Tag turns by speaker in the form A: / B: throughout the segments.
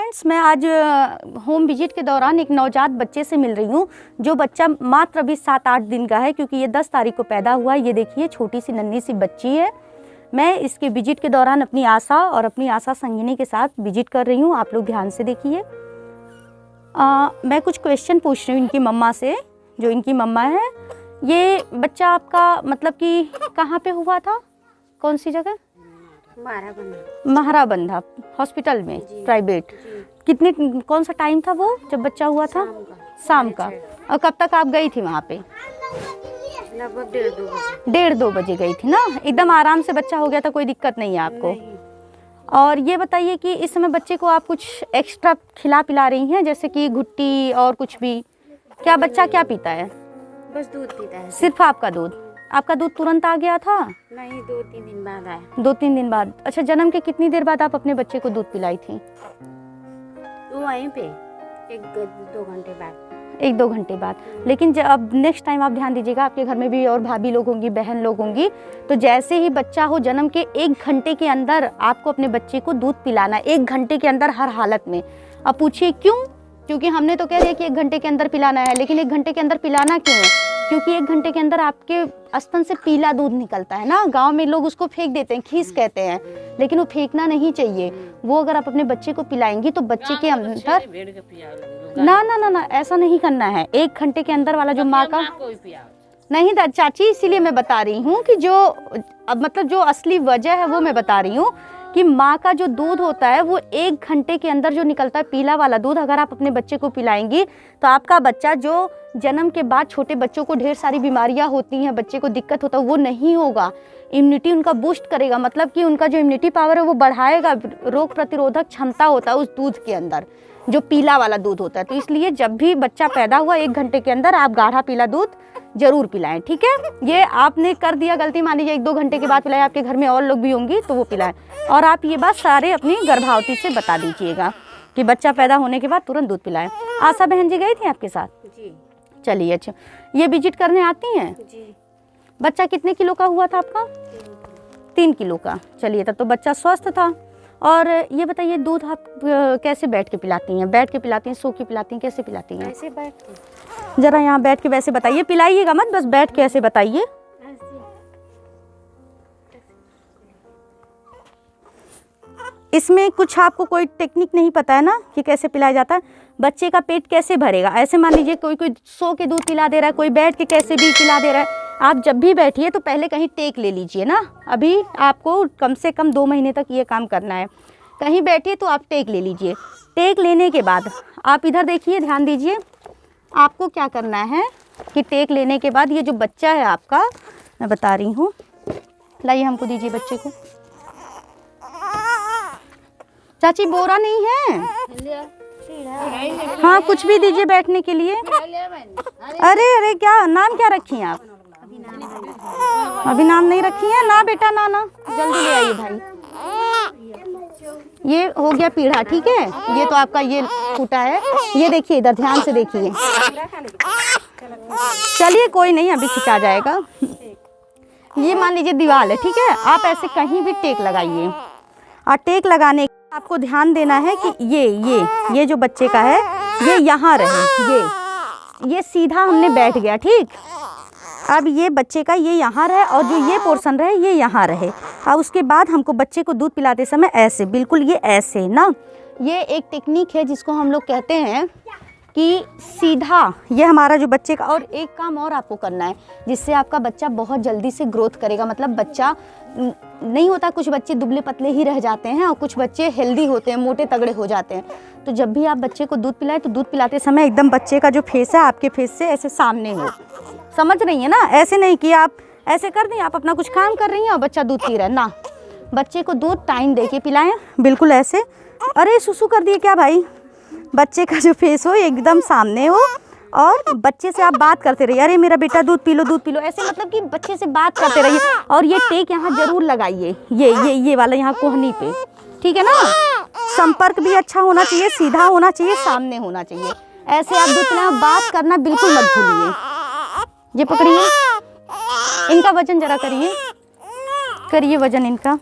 A: Friends, मैं आज home visit के दौरान एक नवजात बच्चे से मिल रही हूँ, जो बच्चा मात्र अभी 7-8 दिन का है, क्योंकि ये 10 तारीख को पैदा हुआ है। ये देखिए छोटी सी नन्ही सी बच्ची है। मैं इसके विजिट के दौरान अपनी आशा और अपनी आशा संगिनी के साथ विजिट कर रही हूँ। आप लोग ध्यान से देखिए। मैं कुछ क्वेश्चन पूछ रही हूँ इनकी मम्मा से, जो इनकी मम्मा है। ये बच्चा आपका मतलब कि कहाँ पे हुआ था, कौन सी जगह? महाराबंधा हॉस्पिटल में, प्राइवेट। कितने, कौन सा टाइम था वो जब बच्चा हुआ था? शाम का। और कब तक आप गई थी वहाँ पे?
B: लगभग 1:30 बजे।
A: 1:30-2 बजे गई थी ना। एकदम आराम से बच्चा हो गया था, कोई दिक्कत नहीं है आपको? और ये बताइए कि इस समय बच्चे को आप कुछ एक्स्ट्रा खिला पिला रही हैं, जैसे कि घुट्टी और कुछ भी? क्या बच्चा क्या पीता है?
B: बस दूध पीता है।
A: सिर्फ आपका दूध? आपका दूध तुरंत आ गया था?
B: नहीं, 2-3 दिन बाद आया।
A: 2-3 दिन बाद। अच्छा, जन्म के कितनी देर बाद आप अपने बच्चे को दूध पिलाई थी?
B: वो वहीं पे 1-2 घंटे बाद।
A: 1-2 घंटे बाद। लेकिन अब नेक्स्ट टाइम आप ध्यान दीजिएगा, आपके घर में भी और भाभी लोग होंगी, बहन लोग होंगी, तो जैसे ही बच्चा हो जन्म के 1 घंटे के अंदर आपको अपने बच्चे को दूध पिलाना, 1 घंटे के अंदर, हर हालत में। अब पूछिए क्यों? क्योंकि हमने तो कह दिया कि 1 घंटे के अंदर पिलाना है, लेकिन 1 घंटे के अंदर पिलाना क्यों है? क्योंकि 1 घंटे के अंदर आपके स्तन से पीला दूध निकलता है ना। गांव में लोग उसको फेंक देते हैं, खीस कहते हैं, लेकिन वो फेंकना नहीं चाहिए। वो अगर आप अपने बच्चे को पिलाएंगी तो बच्चे के अंदर ना ऐसा नहीं करना है। 1 घंटे के अंदर वाला जो माँ का नहीं था चाची, इसीलिए मैं बता रही हूँ कि जो अब मतलब जो असली वजह है वो मैं बता रही हूँ कि माँ का जो दूध होता है वो 1 घंटे के अंदर जो निकलता है पीला वाला दूध, अगर आप अपने बच्चे को पिलाएंगी तो आपका बच्चा, जो जन्म के बाद छोटे बच्चों को ढेर सारी बीमारियां होती हैं, बच्चे को दिक्कत होता है, वो नहीं होगा। इम्यूनिटी उनका बूस्ट करेगा, मतलब कि उनका जो इम्यूनिटी पावर है वो बढ़ाएगा। रोग प्रतिरोधक क्षमता होता है उस दूध के अंदर, जो पीला वाला दूध होता है। तो इसलिए जब भी बच्चा पैदा हुआ 1 घंटे के अंदर आप गाढ़ा पीला दूध जरूर पिलाएं, ठीक है? ये आपने कर दिया गलती, मान लीजिए 1-2 घंटे के बाद पिलाएं, आपके घर में और लोग भी होंगी तो वो पिलाएं। और आप ये बात सारे अपनी गर्भवती से बता दीजिएगा कि बच्चा पैदा होने के बाद तुरंत दूध पिलाएं। आशा बहन जी गई थी आपके साथ?
B: जी।
A: चलिए, अच्छा, ये विजिट करने आती हैं?
B: जी।
A: बच्चा कितने किलो का हुआ था आपका? 3 किलो का। चलिए, तब तो बच्चा स्वस्थ था। और ये बताइए, दूध आप कैसे बैठ के पिलाती हैं? बैठ के पिलाती हैं, सो के पिलाती हैं, कैसे पिलाती हैं?
B: ऐसे बैठ के।
A: जरा यहाँ बैठ के वैसे बताइए, पिलाइएगा मत, बस बैठ के ऐसे बताइए। इसमें कुछ आपको कोई टेक्निक नहीं पता है ना कि कैसे पिलाया जाता है? बच्चे का पेट कैसे भरेगा? ऐसे मान लीजिए कोई सो के दूध पिला दे रहा है, कोई बैठ के कैसे भी पिला दे रहा है। आप जब भी बैठिए तो पहले कहीं टेक ले लीजिए ना। अभी आपको कम से कम 2 महीने तक ये काम करना है। कहीं बैठिए तो आप टेक ले लीजिए। टेक लेने के बाद आप इधर देखिए, ध्यान दीजिए। आपको क्या करना है कि टेक लेने के बाद ये जो बच्चा है आपका, मैं बता रही हूँ, लाइए हमको दीजिए बच्चे को। चाची बोरा नहीं है? हाँ, कुछ भी दीजिए बैठने के लिए। अरे क्या नाम क्या रखी हैं आप? अभी नाम नहीं रखी है ना बेटा? ना जल्दी ले आइए भाई। ये हो गया पीढ़ा, ठीक है? ये तो आपका ये फूटा है। ये देखिए, इधर ध्यान से देखिए। चलिए कोई नहीं, अभी खिंचा जाएगा। ये मान लीजिए दीवार है, ठीक है? आप ऐसे कहीं भी टेक लगाइए। और टेक लगाने आपको ध्यान देना है कि ये जो बच्चे का है ये यहाँ रहे। ये सीधा हमने बैठ गया, ठीक? अब ये बच्चे का ये यहाँ रहे और जो ये पोर्शन रहे ये यहाँ रहे। अब उसके बाद हमको बच्चे को दूध पिलाते समय ऐसे, बिल्कुल ये ऐसे ना, ये एक टेक्निक है जिसको हम लोग कहते हैं कि सीधा ये हमारा जो बच्चे का। और एक काम और आपको करना है जिससे आपका बच्चा बहुत जल्दी से ग्रोथ करेगा। मतलब बच्चा नहीं होता, कुछ बच्चे दुबले पतले ही रह जाते हैं और कुछ बच्चे हेल्दी होते हैं, मोटे तगड़े हो जाते हैं। तो जब भी आप बच्चे को दूध पिलाएं तो दूध पिलाते समय एकदम बच्चे का जो फेस है आपके फेस से ऐसे सामने हो। समझ रही है ना? ऐसे नहीं कि आप ऐसे कर दें, आप अपना कुछ काम कर रही हैं और बच्चा दूध पी रहा है ना। बच्चे को दूध टाइम दे के पिलाएं, बिल्कुल ऐसे। अरे सुसु कर दिए क्या भाई? बच्चे का जो फेस हो एकदम सामने हो और बच्चे से आप बात करते रहिए। अरे मेरा बेटा दूध पी लो, दूध पी लो, ऐसे मतलब कि बच्चे से बात करते रहिए। और ये टेक यहाँ जरूर लगाइए, ये वाला यहाँ कोहनी पे, ठीक है ना? संपर्क भी अच्छा होना चाहिए, सीधा होना चाहिए, सामने होना चाहिए। ऐसे आप दूध पिलाएं, बात करना बिल्कुल मत भूलिए। ये पकड़िए, इनका वजन जरा करिए वजन इनका।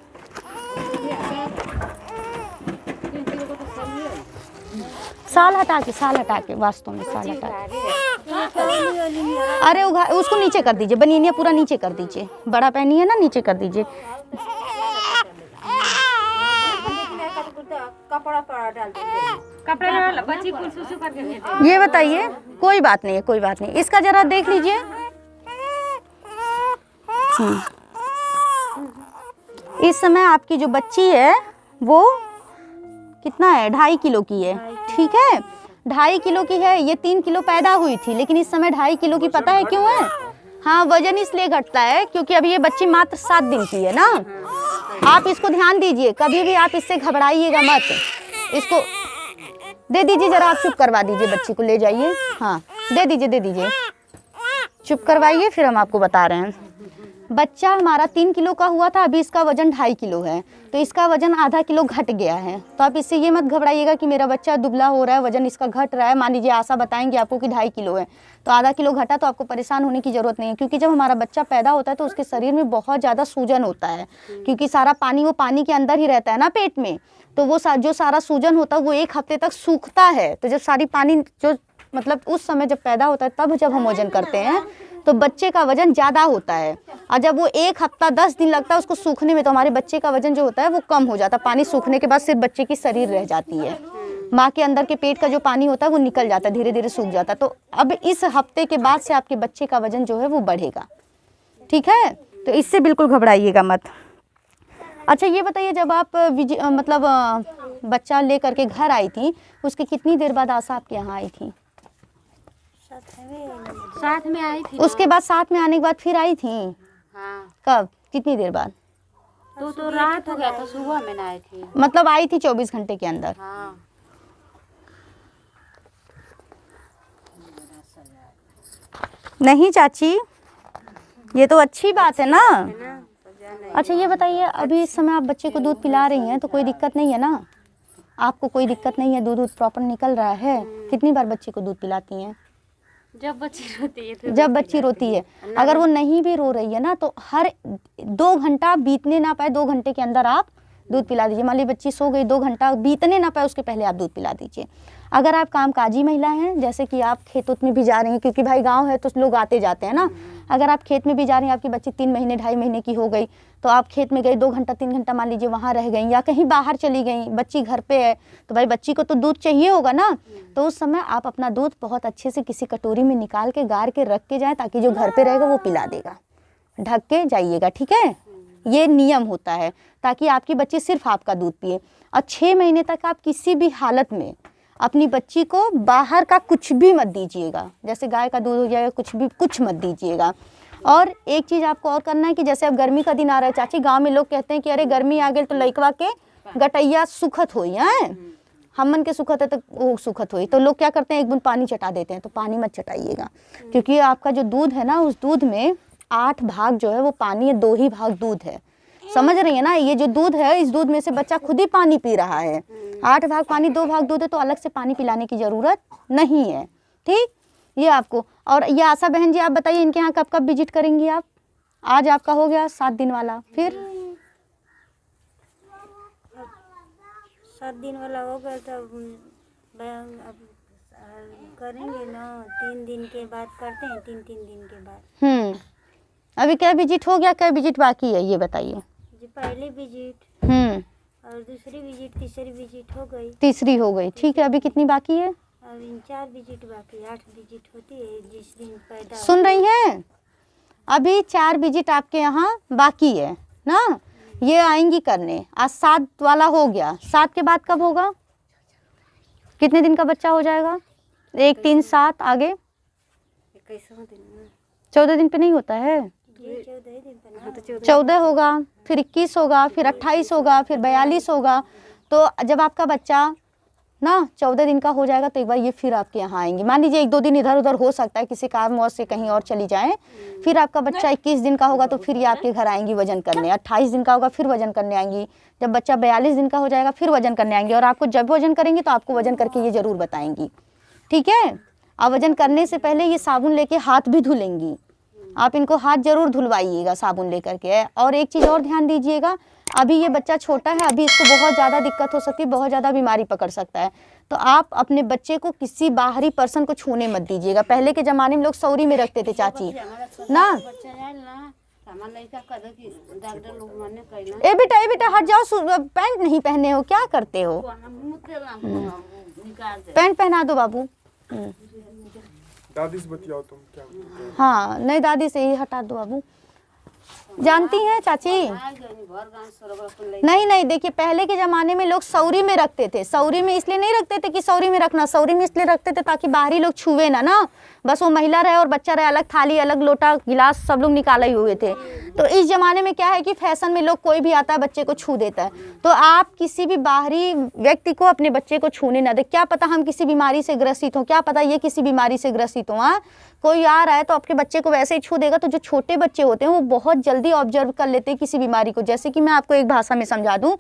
A: साल हटा के वास्तव में साल हटा के। अरे उसको नीचे कर दीजिए, बनिया पूरा नीचे कर दीजिए, बड़ा पहनी है ना, नीचे कर दीजिए।
B: कपड़ा डाल बच्ची को सुसु करके।
A: ये बताइए, कोई बात नहीं है, कोई बात नहीं, इसका जरा देख लीजिए। इस समय आपकी जो बच्ची है वो कितना है, 2.5 किलो की है, ठीक है, 2.5 किलो की है। ये 3 किलो पैदा हुई थी, लेकिन इस समय 2.5 किलो की। पता है क्यों है? हाँ, वजन इसलिए घटता है क्योंकि अभी ये बच्ची मात्र 7 दिन की है ना। आप इसको ध्यान दीजिए, कभी भी आप इससे घबराइएगा मत। इसको दे दीजिए, जरा आप चुप करवा दीजिए, बच्ची को ले जाइए। हाँ, दे दीजिए, चुप करवाइए, फिर हम आपको बता रहे हैं। बच्चा हमारा 3 किलो का हुआ था, अभी इसका वजन 2.5 किलो है, तो इसका वजन आधा किलो घट गया है। तो आप इससे ये मत घबराइएगा कि मेरा बच्चा दुबला हो रहा है, वजन इसका घट रहा है। मान लीजिए आशा बताएंगे आपको कि 2.5 किलो है, तो आधा किलो घटा, तो आपको परेशान होने की ज़रूरत नहीं है। क्योंकि जब हमारा बच्चा पैदा होता है तो उसके शरीर में बहुत ज़्यादा सूजन होता है, क्योंकि सारा पानी वो पानी के अंदर ही रहता है ना पेट में, तो वो जो सारा सूजन होता है वो 1 हफ्ते तक सूखता है। तो जब सारी पानी जो मतलब उस समय जब पैदा होता है, तब जब हम वजन करते हैं तो बच्चे का वजन ज़्यादा होता है, और जब वो 1 हफ्ता 10 दिन लगता है उसको सूखने में, तो हमारे बच्चे का वजन जो होता है वो कम हो जाता है। पानी सूखने के बाद सिर्फ बच्चे की शरीर रह जाती है, माँ के अंदर के पेट का जो पानी होता है वो निकल जाता है, धीरे धीरे सूख जाता है। तो अब इस हफ्ते के बाद से आपके बच्चे का वजन जो है वो बढ़ेगा, ठीक है, तो इससे बिल्कुल घबराइएगा मत। अच्छा ये बताइए, जब आप मतलब बच्चा ले करके घर आई थी, उसके कितनी देर बाद आशा आपके यहाँ आई थी?
B: साथ में आई थी।
A: उसके बाद साथ में आने के बाद फिर आई थी?
B: हाँ।
A: कब, कितनी देर बाद?
B: तो रात हो गया था, सुबह में ना आई थी।
A: मतलब आई थी 24 घंटे के अंदर?
B: हाँ।
A: नहीं चाची, ये तो अच्छी बात है ना। अच्छा ये बताइए, अभी इस समय आप बच्चे को दूध पिला रही हैं तो कोई दिक्कत नहीं है ना? आपको कोई दिक्कत नहीं है, दूध प्रॉपर निकल रहा है? कितनी बार बच्चे को दूध पिलाती हैं?
B: जब बच्ची रोती है तो
A: जब बच्ची रोती है। अगर वो नहीं भी रो रही है ना, तो हर 2 घंटा बीतने ना पाए, 2 घंटे के अंदर आप दूध पिला दीजिए। मान ली बच्ची सो गई, 2 घंटा बीतने ना पाए उसके पहले आप दूध पिला दीजिए। अगर आप कामकाजी महिला हैं, जैसे कि आप खेत में भी जा रही हैं, क्योंकि भाई गांव है तो लोग आते जाते हैं ना, अगर आप खेत में भी जा रही हैं, आपकी बच्ची 3 महीने 2.5 महीने की हो गई, तो आप खेत में गई, 2 घंटा 3 घंटा मान लीजिए वहाँ रह गई, या कहीं बाहर चली गई, बच्ची घर पे है, तो भाई बच्ची को तो दूध चाहिए होगा ना। तो उस समय आप अपना दूध बहुत अच्छे से किसी कटोरी में निकाल के गार के रख के जाएँ, ताकि जो घर पे रहेगा वो पिला देगा। ढक के जाइएगा, ठीक है, ये नियम होता है, ताकि आपकी बच्ची सिर्फ आपका दूध पिए। और 6 महीने तक आप किसी भी हालत में अपनी बच्ची को बाहर का कुछ भी मत दीजिएगा, जैसे गाय का दूध हो जाएगा, कुछ मत दीजिएगा। और एक चीज़ आपको और करना है कि जैसे अब गर्मी का दिन आ रहा है चाची, गांव में लोग कहते हैं कि अरे गर्मी आ गई तो लइकवा के गटैया सुखत होई है, हमन के सुखत है तो वो सुखत होई, तो लोग क्या करते हैं, 1 बूंद पानी चटा देते हैं। तो पानी मत चटाइएगा, क्योंकि आपका जो दूध है ना, उस दूध में 8 भाग जो है वो पानी है, 2 ही भाग दूध है। समझ रही है ना? ये जो दूध है, इस दूध में से बच्चा खुद ही पानी पी रहा है। 8 भाग पानी, 2 भाग दूध है, तो अलग से पानी पिलाने की ज़रूरत नहीं है, ठीक, ये आपको। और ये आशा बहन जी, आप बताइए इनके यहाँ कब कब विजिट करेंगी आप? आज आपका हो गया 7 दिन वाला, फिर
C: 7 दिन वाला हो गया, तब अब करेंगे ना, 3 दिन के बाद करते हैं, 3 दिन के बाद।
A: अभी क्या विजिट हो गया, क्या विजिट बाकी है, ये बताइए।
C: जी पहले विजिट और दूसरी विजिट, तीसरी विजिट हो गई।
A: तीसरी हो गई, ठीक है, अभी कितनी बाकी है?
C: अब 4 विजिट बाकी, 8 विजिट होती है जिस दिन पैदा।
A: सुन रही हैं? अभी 4 विजिट आपके यहाँ बाकी है ना, ये आएंगी करने। आज 7 वाला हो गया, 7 के बाद कब होगा? कितने दिन का बच्चा हो जाएगा? 1 3 7 आगे 14 दिन पे नहीं होता है, 14 होगा, फिर 21 होगा, फिर 28 होगा, फिर 42 होगा। तो जब आपका बच्चा ना 14 दिन का हो जाएगा, तो एक बार ये फिर आपके यहाँ आएंगे। मान लीजिए 1-2 दिन इधर उधर हो सकता है, किसी कारणवश से कहीं और चली जाएं, फिर आपका बच्चा 21 दिन का होगा तो फिर ये आपके घर आएंगी वजन करने। 28 दिन का होगा फिर वजन करने आएंगी। जब बच्चा 42 दिन का हो जाएगा फिर वजन करने आएंगे। और आपको जब वजन करेंगे तो आपको वजन करके ये ज़रूर बताएंगी, ठीक है। और वजन करने से पहले ये साबुन लेके हाथ भी धुलेंगी, आप इनको हाथ जरूर धुलवाइएगा साबुन लेकर के। और एक चीज़ और ध्यान दीजिएगा, अभी ये बच्चा छोटा है, अभी इसको बहुत ज़्यादा दिक्कत हो सकती है, बहुत ज़्यादा बीमारी पकड़ सकता है। तो आप अपने बच्चे को किसी बाहरी पर्सन को छूने मत दीजिएगा। पहले के ज़माने में लोग सौरी में रखते थे चाची ना।
B: बच्चा जाए ना सामान लड़का कदर की डॉक्टर लोग माने कहना
A: ए बेटा हट जाओ, पैंट नहीं पहने हो, क्या करते हो?
B: निकाल दे।
A: पैंट पहना दो बाबू।
D: दादी से बतियाओ तुम क्या।
A: हाँ नहीं, दादी से ही हटा दो बाबू। जानती हैं चाची, नहीं देखिए, पहले के ज़माने में लोग सौरी में रखते थे। सौरी में इसलिए नहीं रखते थे कि सौरी में रखना, सौरी में इसलिए रखते थे ताकि बाहरी लोग छुए ना, बस वो महिला रहे और बच्चा रहे, अलग थाली अलग लोटा गिलास सब लोग निकाले हुए थे। तो इस ज़माने में क्या है कि फैशन में लोग कोई भी आता है बच्चे को छू देता है। तो आप किसी भी बाहरी व्यक्ति को अपने बच्चे को छूने ना दे। क्या पता हम किसी बीमारी से ग्रसित हों, क्या पता ये किसी बीमारी से ग्रसित हों। हाँ, कोई आ रहा है तो आपके बच्चे को वैसे ही छू देगा। तो जो छोटे बच्चे होते हैं वो बहुत जल्दी ऑब्जर्व कर लेते हैं किसी बीमारी को। जैसे कि मैं आपको एक भाषा में समझा दूं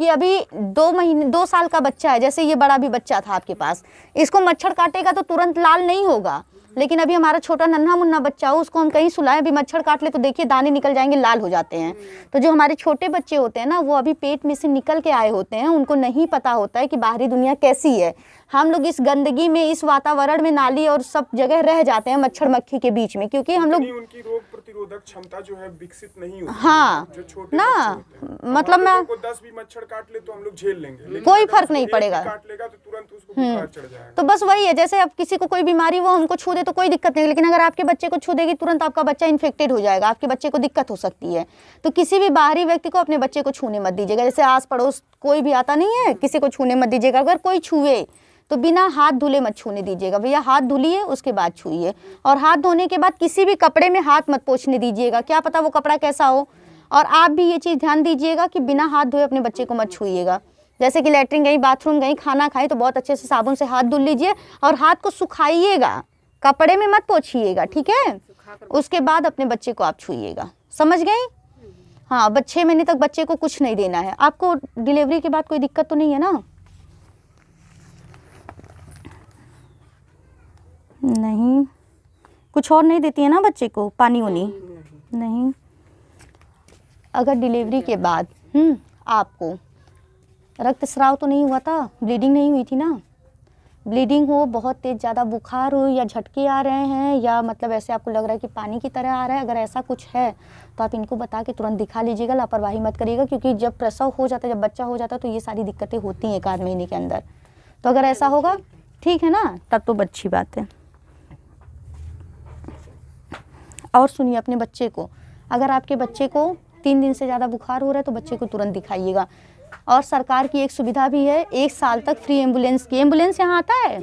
A: कि अभी 2 साल का बच्चा है, जैसे ये बड़ा भी बच्चा था आपके पास, इसको मच्छर काटेगा तो तुरंत लाल नहीं होगा। लेकिन अभी हमारा छोटा नन्हा मुन्ना बच्चा हो, उसको हम कहीं सुलाएं, अभी मच्छर काट ले तो देखिए दाने निकल जाएंगे, लाल हो जाते हैं। तो जो हमारे छोटे बच्चे होते हैं ना, वो अभी पेट में से निकल के आए होते हैं, उनको नहीं पता होता है कि बाहरी दुनिया कैसी है। हम लोग इस गंदगी में, इस वातावरण में, नाली और सब जगह रह जाते हैं मच्छर मक्खी के बीच में, क्योंकि हम लोग
D: उनकी रोग प्रतिरोधक क्षमता जो है विकसित नहीं होती।
A: हाँ
D: जो छोटे
A: ना,
D: बच्चे होते हैं।
A: मतलब मैं
D: को 10 भी मच्छर काट ले तो हम लोग झेल लेंगे, लेकिन
A: कोई
D: अगर
A: फर्क
D: उसको
A: नहीं
D: एक
A: पड़ेगा।
D: काट लेगा तो तुरंत उसको बुखार चढ़ जाएगा।
A: तो बस वही है, जैसे अब किसी को कोई बीमारी वो हमको छू दे तो कोई दिक्कत नहीं, लेकिन अगर आपके बच्चे को छू देगी तुरंत आपका बच्चा इन्फेक्टेड हो जाएगा, आपके बच्चे को दिक्कत हो सकती है। तो किसी भी बाहरी व्यक्ति को अपने बच्चे को छूने मत दीजिएगा। जैसे आस पड़ोस कोई भी आता नहीं है, किसी को छूने मत दीजिएगा। अगर कोई छुए तो बिना हाथ धुले मत छूने दीजिएगा। भैया हाथ धुलिए उसके बाद छूइए, और हाथ धोने के बाद किसी भी कपड़े में हाथ मत पोंछने दीजिएगा, क्या पता वो कपड़ा कैसा हो। और आप भी ये चीज़ ध्यान दीजिएगा कि बिना हाथ धोए अपने बच्चे को मत छूइएगा। जैसे कि लैट्रिन गई, बाथरूम गई, खाना खाई तो बहुत अच्छे से साबुन से हाथ धुल लीजिए और हाथ को सुखाइएगा, कपड़े में मत पोंछिएगा, ठीक है। उसके बाद अपने बच्चे को आप छूइएगा, समझ गई? हाँ, 6 महीने तक बच्चे को कुछ नहीं देना है। आपको डिलीवरी के बाद कोई दिक्कत तो नहीं है ना? नहीं, कुछ और नहीं देती है ना बच्चे को, पानी वानी नहीं? अगर डिलीवरी के बाद आपको रक्तस्राव तो नहीं हुआ था, ब्लीडिंग नहीं हुई थी ना? ब्लीडिंग हो, बहुत तेज़ ज़्यादा बुखार हो, या झटके आ रहे हैं, या मतलब ऐसे आपको लग रहा है कि पानी की तरह आ रहा है, अगर ऐसा कुछ है तो आप इनको बता के तुरंत दिखा लीजिएगा, लापरवाही मत करिएगा। क्योंकि जब प्रसव हो जाता है, जब बच्चा हो जाता है तो ये सारी दिक्कतें होती हैं 1 महीने के अंदर। तो अगर ऐसा होगा, ठीक है ना, तब तो अच्छी बात है। और सुनिए अपने बच्चे को, अगर आपके बच्चे को 3 दिन से ज़्यादा बुखार हो रहा है तो बच्चे को तुरंत दिखाइएगा। और सरकार की एक सुविधा भी है, 1 साल तक फ्री एम्बुलेंस की, एम्बुलेंस यहाँ आता है,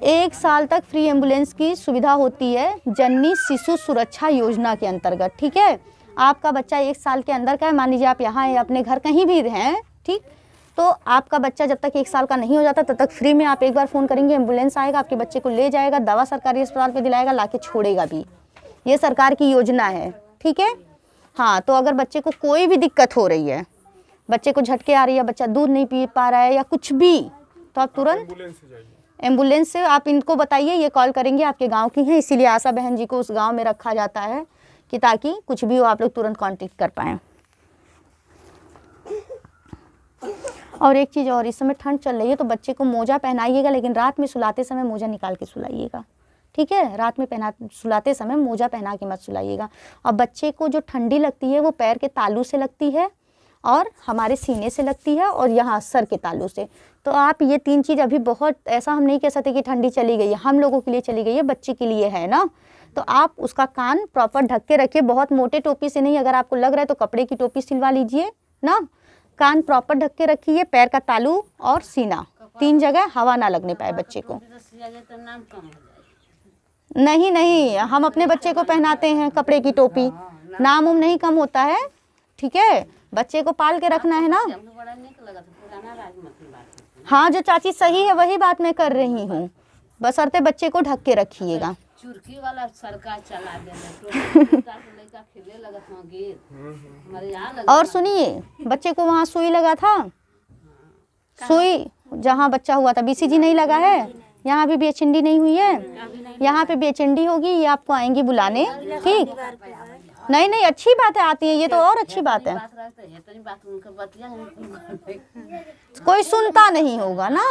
A: 1 साल तक फ्री एम्बुलेंस की सुविधा होती है जननी शिशु सुरक्षा योजना के अंतर्गत, ठीक है। आपका बच्चा 1 साल के अंदर का है, मान लीजिए आप यहाँ या अपने घर कहीं भी हैं, ठीक, तो आपका बच्चा जब तक 1 साल का नहीं हो जाता तब तक फ्री में आप एक बार फ़ोन करेंगे, एम्बुलेंस आएगा, आपके बच्चे को ले जाएगा, दवा सरकारी अस्पताल पे दिलाएगा, लाके छोड़ेगा भी। ये सरकार की योजना है, ठीक है। हाँ, तो अगर बच्चे को कोई भी दिक्कत हो रही है, बच्चे को झटके आ रही है, बच्चा दूध नहीं पी पा रहा है या कुछ भी, तो आप तुरंत एम्बुलेंस से आप इनको बताइए, ये कॉल करेंगे, आपके गांव की हैं, इसीलिए आशा बहन जी को उस गांव में रखा जाता है कि ताकि कुछ भी हो आप लोग तुरंत कांटेक्ट कर पाएँ। और एक चीज़ और, इस समय ठंड चल रही है तो बच्चे को मोजा पहनाइएगा, लेकिन रात में सुलाते समय मोजा निकाल के सुलाइएगा, ठीक है। रात में सुलाते समय मोजा पहना के मत सुलाइएगा। और बच्चे को जो ठंडी लगती है वो पैर के तालू से लगती है, और हमारे सीने से लगती है, और यहाँ सर के तालू से। तो आप ये 3 चीज़ अभी बहुत, ऐसा हम नहीं कह सकते कि ठंडी चली गई है, हम लोगों के लिए चली गई है, बच्चे के लिए है ना। तो आप उसका कान प्रॉपर ढक के रखिए, बहुत मोटे टोपी से नहीं, अगर आपको लग रहा है तो कपड़े की टोपी सिलवा लीजिए ना। कान प्रॉपर ढक के रखिए, पैर का तालू और सीना, 3 जगह हवा ना लगने पाए बच्चे को। नहीं, हम अपने बच्चे को पहनाते हैं कपड़े की टोपी, नाम उम नहीं कम होता है, ठीक है। बच्चे को पाल के रखना है ना। हाँ, जो चाची सही है वही बात मैं कर रही हूँ, बशर्ते बच्चे को ढक के रखिएगा।
B: चुरकी वाला सरकार चला देना
A: और सुनिए, बच्चे को वहाँ सुई लगा था, सुई जहाँ बच्चा हुआ था, BCG नहीं लगा है, यहाँ भी बेचंडी नहीं हुई है, यहाँ पे बेचंडी होगी, ये आपको आएंगी बुलाने, ठीक। नहीं नहीं, अच्छी बात है, आती है ये तो और अच्छी बात है।
B: बात रहते है तो नहीं बात उनका बतिया
A: कोई सुनता नहीं होगा ना,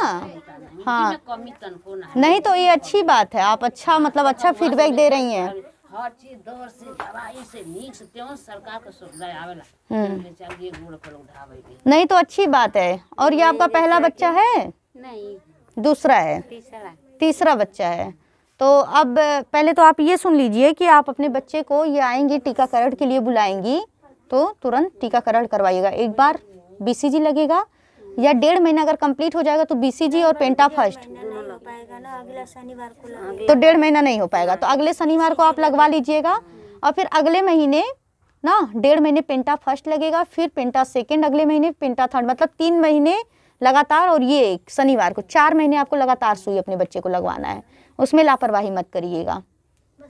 A: हाँ
B: कमी तनको ना
A: नहीं तो ये अच्छी बात है, आप अच्छा मतलब अच्छा फीडबैक दे रही हैं।
B: हर चीज दौर से दवाई से नीक से त्यों सरकार का सुविधा आवेला ले चल ये गोड़ पर उठावे
A: नहीं तो अच्छी बात है। और ये आपका पहला बच्चा है?
B: नहीं
A: दूसरा है? तीसरा बच्चा है। तो अब पहले तो आप ये सुन लीजिए कि आप अपने बच्चे को ये आएंगी टीकाकरण के लिए बुलाएंगी तो तुरंत टीकाकरण करवाइएगा। एक बार BCG लगेगा या 1.5 महीना अगर कंप्लीट हो जाएगा तो BCG और पेंटा फर्स्ट,
C: पाएगा ना, अगला शनिवार को लगेगा।
A: तो 1.5 महीना नहीं हो पाएगा, तो अगले शनिवार को आप लगवा लीजिएगा। और फिर अगले महीने ना 1.5 महीने पेंटा फर्स्ट लगेगा, फिर पेंटा सेकेंड, अगले महीने पेंटा थर्ड, मतलब 3 महीने लगातार। और ये शनिवार को 4 महीने आपको लगातार सुई अपने बच्चे को लगवाना है, उसमें लापरवाही मत करिएगा,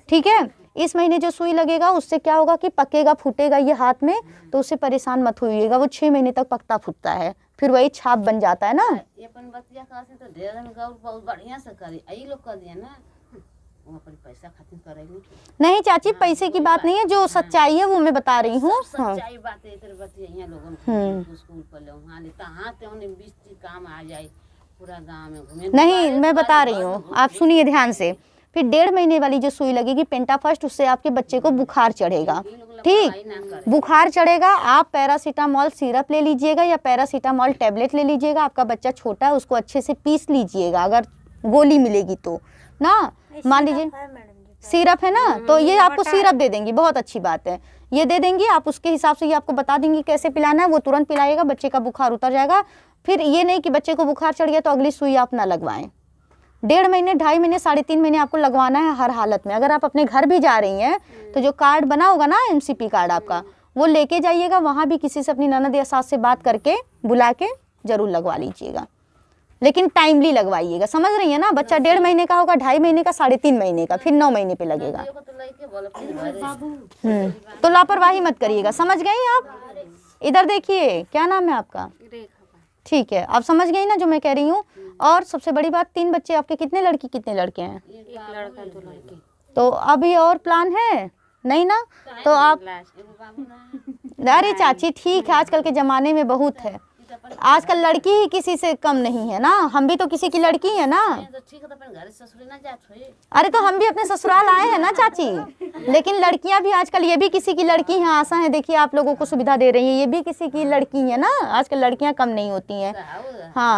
A: ठीक है। इस महीने जो सुई लगेगा उससे क्या होगा कि पकेगा फूटेगा ये हाथ में, तो उससे परेशान मत होइएगा, वो 6 महीने तक पकता फूटता है, फिर वही छाप बन जाता है ना।
B: ये अपन बतिया कासे तो ढेर दिन गौर बहुत बढ़िया से करी आई लोग कर दिया ना, वो अपन पैसा खातिर करेंगे
A: नहीं चाची, पैसे की बात नहीं है, जो सच्चाई है वो मैं बता रही हूँ। हाँ
B: सच्चाई बात है, इधर बतिया यहाँ लोगों को स्कूल पर ले वहाँ ले तहाँ ते उन्हें 20 काम आ जाए पूरा गांव में घूमे।
A: नहीं, मैं बता रही हूँ, आप सुनिए ध्यान से। फिर 1.5 महीने वाली जो सुई लगेगी पेंटा फर्स्ट, उससे आपके बच्चे को बुखार चढ़ेगा, ठीक। बुखार चढ़ेगा, आप पैरासीटामॉल सिरप ले लीजिएगा या पैरासीटामॉल टैबलेट ले लीजिएगा। आपका बच्चा छोटा है, उसको अच्छे से पीस लीजिएगा, अगर गोली मिलेगी तो ना, मान लीजिए सिरप है ना, तो ये आपको सिरप दे देंगी, बहुत अच्छी बात है, ये दे देंगी। आप उसके हिसाब से ये आपको बता देंगी कैसे पिलाना है, वो तुरंत पिलाइएगा, बच्चे का बुखार उतर जाएगा। फिर ये नहीं कि बच्चे को बुखार चढ़ गया तो अगली सुई आप ना लगवाएं। 1.5 महीने, 2.5 महीने, 3.5 महीने आपको लगवाना है हर हालत में। अगर आप अपने घर भी जा रही हैं तो जो कार्ड बना होगा ना MCP कार्ड आपका, वो लेके जाइएगा, वहाँ भी किसी से अपनी ननद या सास से बात करके बुला के जरूर लगवा लीजिएगा, लेकिन टाइमली लगवाइएगा, समझ रही है ना। बच्चा 1.5 महीने का होगा, 2.5 महीने का, 3.5 महीने का, फिर 9 महीने पे लगेगा। तो लापरवाही मत करिएगा, समझ गई आप। इधर देखिए, क्या नाम है आपका? ठीक है, आप समझ गई ना जो मैं कह रही हूँ। और सबसे बड़ी बात, 3 बच्चे आपके, कितने लड़की कितने लड़के हैं?
B: एक लड़का 2 लड़की।
A: तो अभी और प्लान है नहीं ना, तो आप, अरे चाची ठीक है, आजकल के ज़माने में बहुत है, आजकल लड़की ही किसी से कम नहीं है ना, हम भी तो किसी की लड़की है ना।
B: तो ठीक है, तो अपन घर ससुर ना जात होए।
A: अरे तो हम भी अपने ससुराल आए हैं ना चाची, लेकिन लड़कियां भी आजकल, ये भी किसी की लड़की हैं, आशा है, देखिए आप लोगों को सुविधा दे रही है, ये भी किसी की लड़की है ना, आजकल लड़कियां कम नहीं होती हैं। हाँ।